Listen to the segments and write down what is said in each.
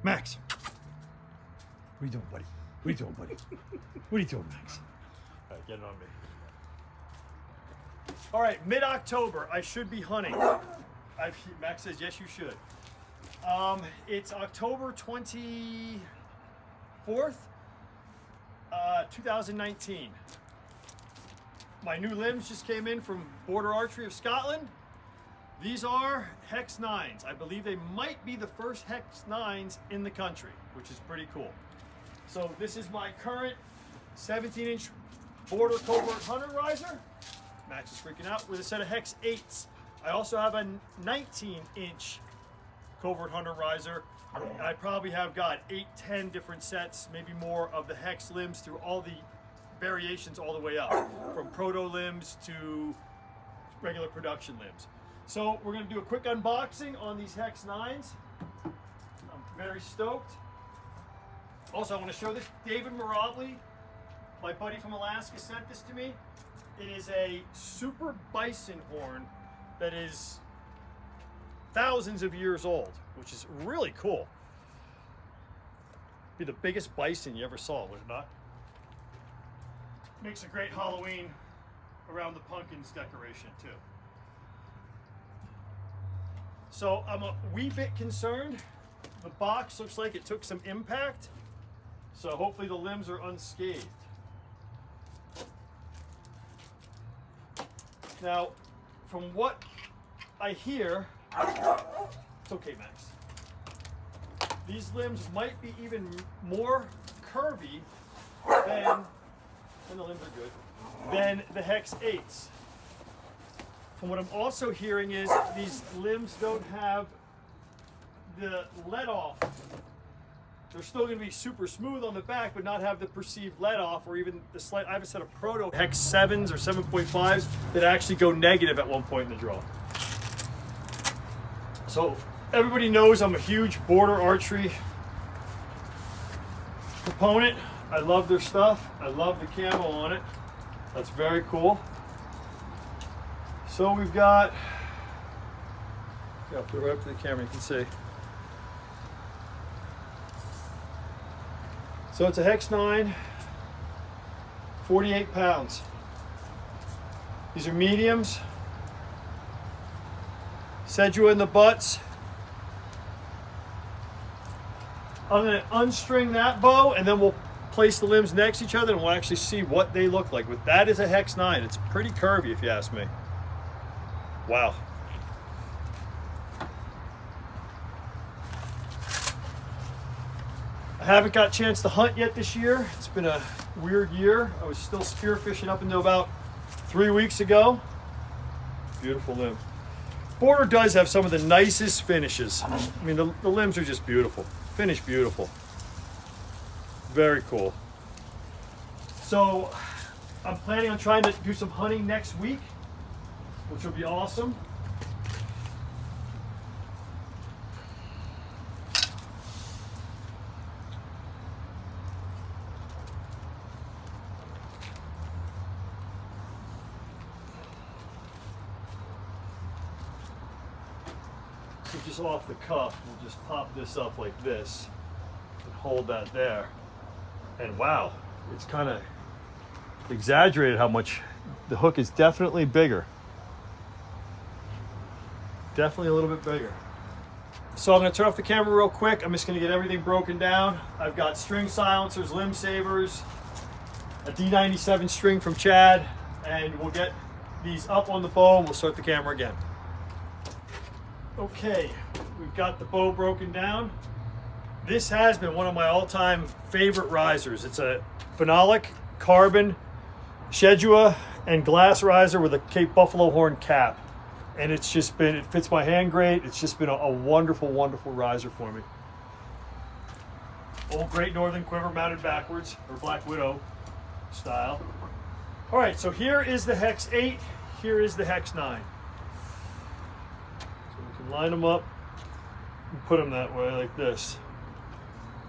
Max. What are you doing, buddy? What are you doing, buddy? What are you doing, Max? All right, get it on me. All right, mid-October, I should be hunting. Max says, yes, you should. It's October 24th, 2019. My new limbs just came in from Border Archery of Scotland. These are Hex 9s. I believe they might be the first Hex 9s in the country, which is pretty cool. So this is my current 17-inch Border Covert Hunter riser. Max is freaking out with a set of Hex 8s. I also have a 19-inch Covert Hunter riser. I probably have got 8, 10 different sets, maybe more, of the Hex limbs through all the variations all the way up, from proto limbs to regular production limbs. So we're going to do a quick unboxing on these Hex 9s. I'm very stoked. Also, I want to show this. David Mirabli, my buddy from Alaska, sent this to me. It is a super bison horn that is thousands of years old, which is really cool. Be the biggest bison you ever saw, would it not? Makes a great Halloween around the pumpkins decoration too. So I'm a wee bit concerned. The box looks like it took some impact, so hopefully the limbs are unscathed. Now, from what I hear, it's okay, Max. These limbs might be even more curvy than, and the limbs are good, than the Hex 8s. From what I'm also hearing is these limbs don't have the let off. They're still going to be super smooth on the back, but not have the perceived let off, or even the slight. I have a set of proto Hex 7s or 7.5s that actually go negative at one point in the draw. So everybody knows I'm a huge Border Archery proponent. I love their stuff. I love the camo on it. That's very cool. So we've got, yeah, put it right up to the camera, you can see. So it's a Hex 9, 48 pounds. These are mediums. Sedua in the butts. I'm going to unstring that bow, and then we'll place the limbs next to each other, and we'll actually see what they look like. But that is a Hex 9. It's pretty curvy, if you ask me. Wow. I haven't got a chance to hunt yet this year. It's been a weird year. I was still spearfishing up until about 3 weeks ago. Beautiful limb. Border does have some of the nicest finishes. I mean, the limbs are just beautiful. Finished beautiful. Very cool. So I'm planning on trying to do some hunting next week, which will be awesome. So just off the cuff, we'll just pop this up like this and hold that there. And wow, it's kind of exaggerated how much the hook is definitely bigger. Definitely a little bit bigger. So I'm going to turn off the camera real quick. I'm just going to get everything broken down. I've got string silencers, limb savers, a D97 string from Chad, and we'll get these up on the bow and we'll start the camera again. Okay, we've got the bow broken down. This has been one of my all-time favorite risers. It's a phenolic carbon Sedua and glass riser with a Cape Buffalo horn cap. And it's just been, it fits my hand great. It's just been a wonderful, wonderful riser for me. Old Great Northern quiver mounted backwards, or Black Widow style. All right, so here is the Hex 8, here is the Hex 9. So we can line them up and put them that way, like this.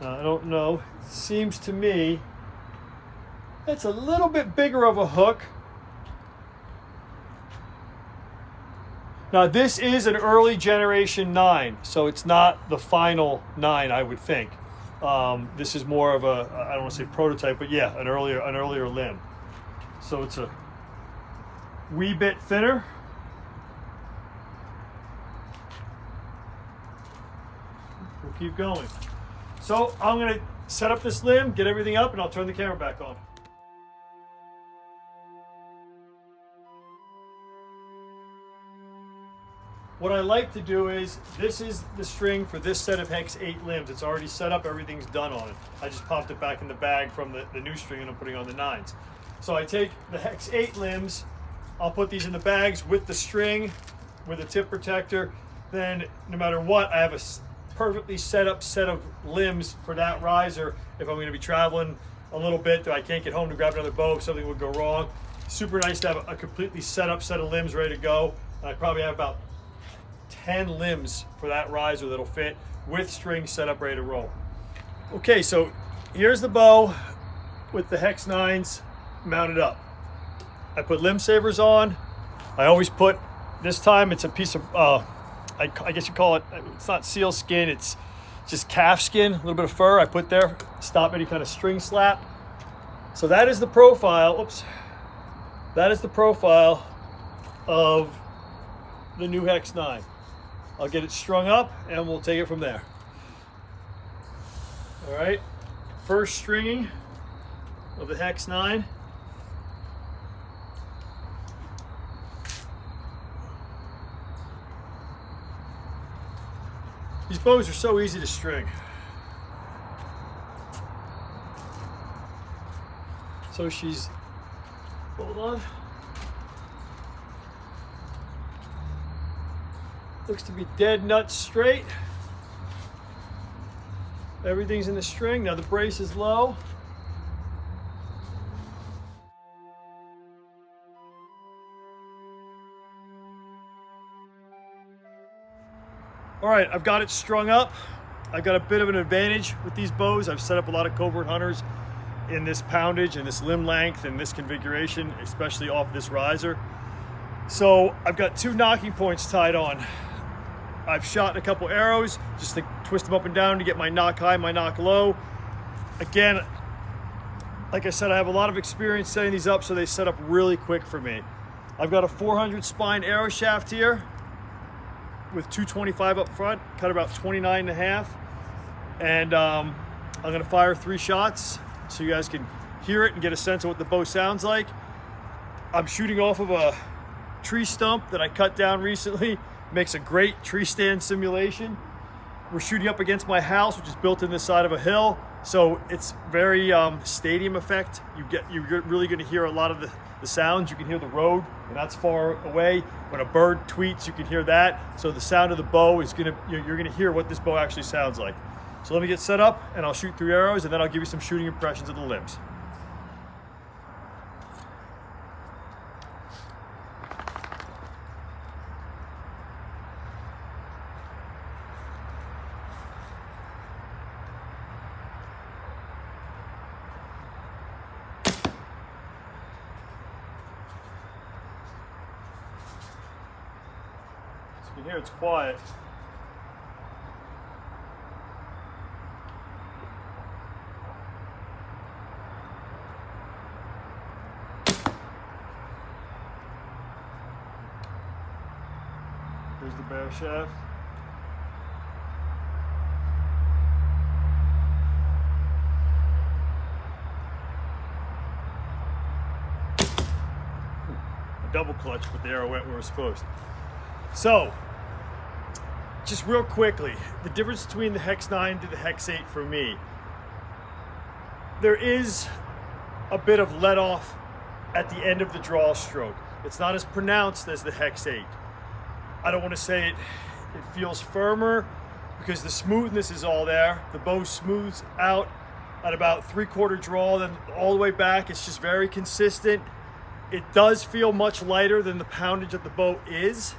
I don't know, it seems to me that's a little bit bigger of a hook. Now this is an early generation 9, so it's not the final 9, I would think. This is more of a, I don't want to say prototype, but yeah, an earlier limb. So it's a wee bit thinner. We'll keep going. So I'm going to set up this limb, get everything up, and I'll turn the camera back on. What I like to do is, this is the string for this set of Hex 8 limbs. It's already set up, everything's done on it. I just popped it back in the bag from the new string and I'm putting on the 9s. So I take the Hex 8 limbs, I'll put these in the bags with the string, with a tip protector. Then no matter what, I have a perfectly set up set of limbs for that riser if I'm going to be traveling a little bit, I can't get home to grab another bow if something would go wrong. Super nice to have a completely set up set of limbs ready to go. And I probably have about 10 limbs for that riser that'll fit with string set up ready to roll. Okay, so here's the bow with the Hex 9s mounted up. I put limb savers on. I always put, this time it's a piece of, I guess you call it, it's not seal skin, it's just calf skin, a little bit of fur I put there, stop any kind of string slap. So that is the profile, oops, that is the profile of the new Hex 9. I'll get it strung up and we'll take it from there. All right, first stringing of the Hex 9. These bows are so easy to string. So she's, hold on. Looks to be dead nuts straight. Everything's in the string. Now the brace is low. All right, I've got it strung up. I've got a bit of an advantage with these bows. I've set up a lot of covert hunters in this poundage and this limb length and this configuration, especially off this riser. So I've got 2 knocking points tied on. I've shot a couple arrows just to twist them up and down to get my knock high, my knock low. Again, like I said, I have a lot of experience setting these up, so they set up really quick for me. I've got a 400 spine arrow shaft here with 225 up front, cut about 29.5. And I'm gonna fire 3 shots so you guys can hear it and get a sense of what the bow sounds like. I'm shooting off of a tree stump that I cut down recently. Makes a great tree stand simulation. We're shooting up against my house, which is built in the side of a hill, so it's very stadium effect. You're really going to hear a lot of the sounds. You can hear the road, and that's far away. When a bird tweets, you can hear that. So the sound of the bow is you're gonna hear what this bow actually sounds like. So let me get set up, and I'll shoot 3 arrows, and then I'll give you some shooting impressions of the limbs. You can hear it's quiet. Here's the bear shaft. A double clutch, but the arrow went where it was supposed to. So, just real quickly, the difference between the Hex 9 to the Hex 8 for me, there is a bit of let off at the end of the draw stroke. It's not as pronounced as the Hex 8. I don't want to say it feels firmer because the smoothness is all there. The bow smooths out at about 3/4 draw, then all the way back. It's just very consistent. It does feel much lighter than the poundage that the bow is.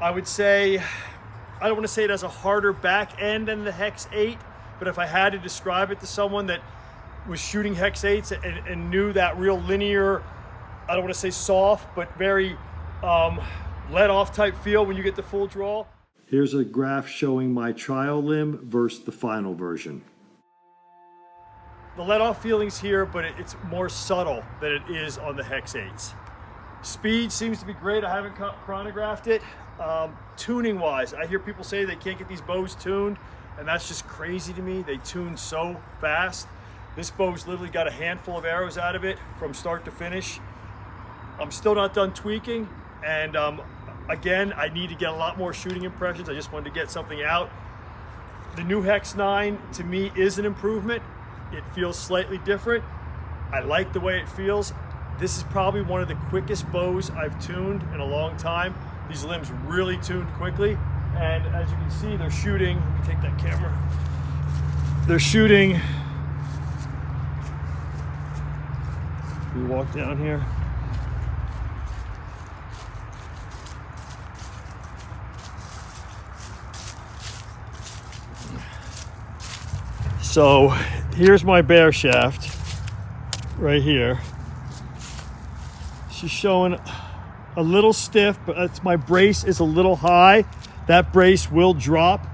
I would say, I don't want to say it has a harder back end than the Hex 8, but if I had to describe it to someone that was shooting Hex 8s and knew that real linear, I don't want to say soft, but very let-off type feel when you get the full draw. Here's a graph showing my trial limb versus the final version. The let-off feeling's here, but it's more subtle than it is on the Hex 8s. Speed seems to be great. I haven't chronographed it. Tuning-wise, I hear people say they can't get these bows tuned, and that's just crazy to me. They tune so fast. This bow's literally got a handful of arrows out of it from start to finish. I'm still not done tweaking, and again, I need to get a lot more shooting impressions. I just wanted to get something out. The new Hex 9 to me is an improvement. It feels slightly different. I like the way it feels. This is probably one of the quickest bows I've tuned in a long time. These limbs really tuned quickly, and as you can see, they're shooting. Let me take that camera. They're shooting. We walk down here. So here's my bear shaft right here. She's showing a little stiff, but that's, my brace is a little high. That brace will drop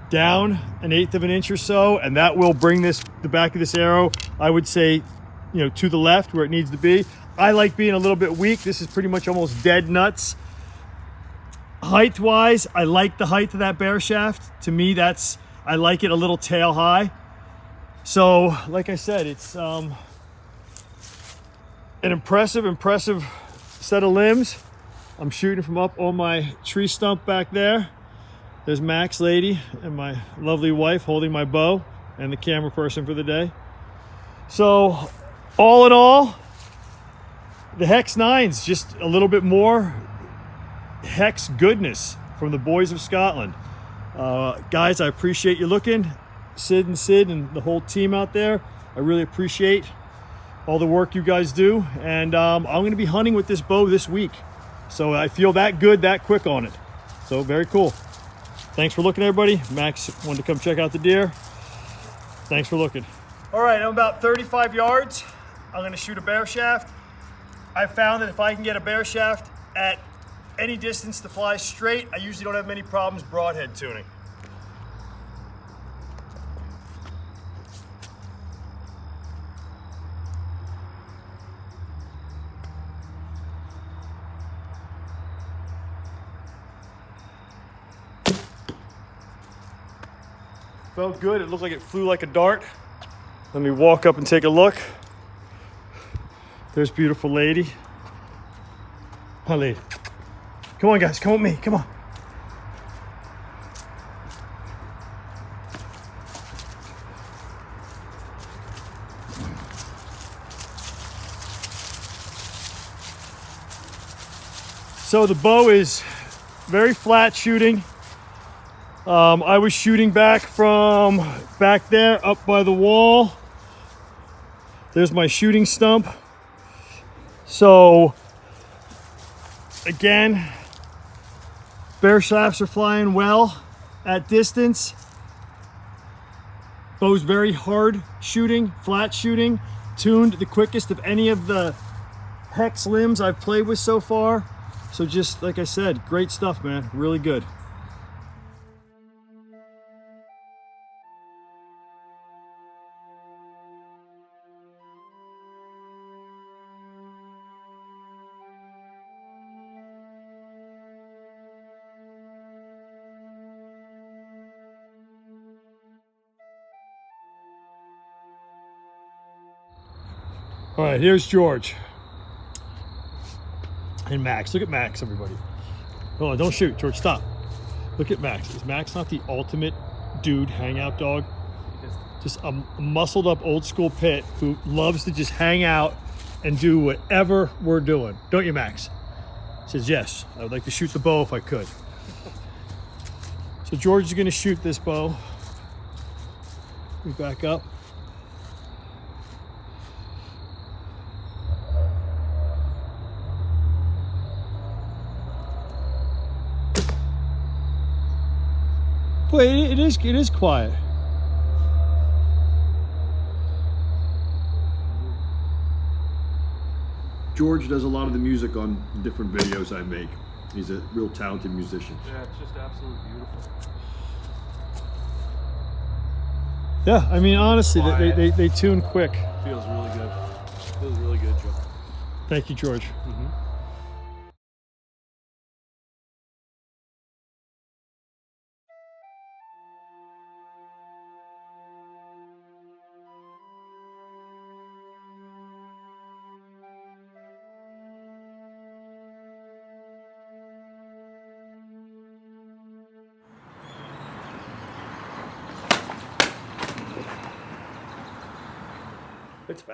down 1/8 of an inch or so, and that will bring the back of this arrow, I would say, to the left where it needs to be. I like being a little bit weak. This is pretty much almost dead nuts. Height wise, I like the height of that bear shaft. To me, I like it a little tail high. So like I said, it's an impressive set of limbs. I'm shooting from up on my tree stump back there. There's Max lady and my lovely wife holding my bow and the camera person for the day. So all in all, the Hex 9's just a little bit more Hex goodness from the boys of Scotland. Guys, I appreciate you looking. Sid and the whole team out there, I really appreciate all the work you guys do, and I'm going to be hunting with this bow this week, so I feel that good that quick on it. So very cool. Thanks for looking, everybody. Max wanted to come check out the deer. Thanks for looking. All right, I'm about 35 yards. I'm going to shoot a bear shaft. I found that if I can get a bear shaft at any distance to fly straight, I usually don't have many problems broadhead tuning. Felt good. It looked like it flew like a dart. Let me walk up and take a look. There's beautiful lady. Hi, lady. Come on, guys. Come with me. Come on. So the bow is very flat shooting. I was shooting back from back there up by the wall. There's my shooting stump. So again, bear shafts are flying well at distance. Bow's very hard shooting, flat shooting, tuned the quickest of any of the Hex limbs I've played with so far. So just like I said, great stuff, man, really good. All right, here's George and Max. Look at Max, everybody. Hold on, don't shoot, George, stop. Look at Max. Is Max not the ultimate dude hangout dog? Just a muscled up old school pit who loves to just hang out and do whatever we're doing. Don't you, Max? He says, yes, I would like to shoot the bow if I could. So George is gonna shoot this bow. We back up. Boy, it is quiet. George does a lot of the music on different videos I make. He's a real talented musician. Yeah, it's just absolutely beautiful. Yeah, I mean, honestly, they tune quick. Feels really good. Feels really good, Joe. Thank you, George. It's fast.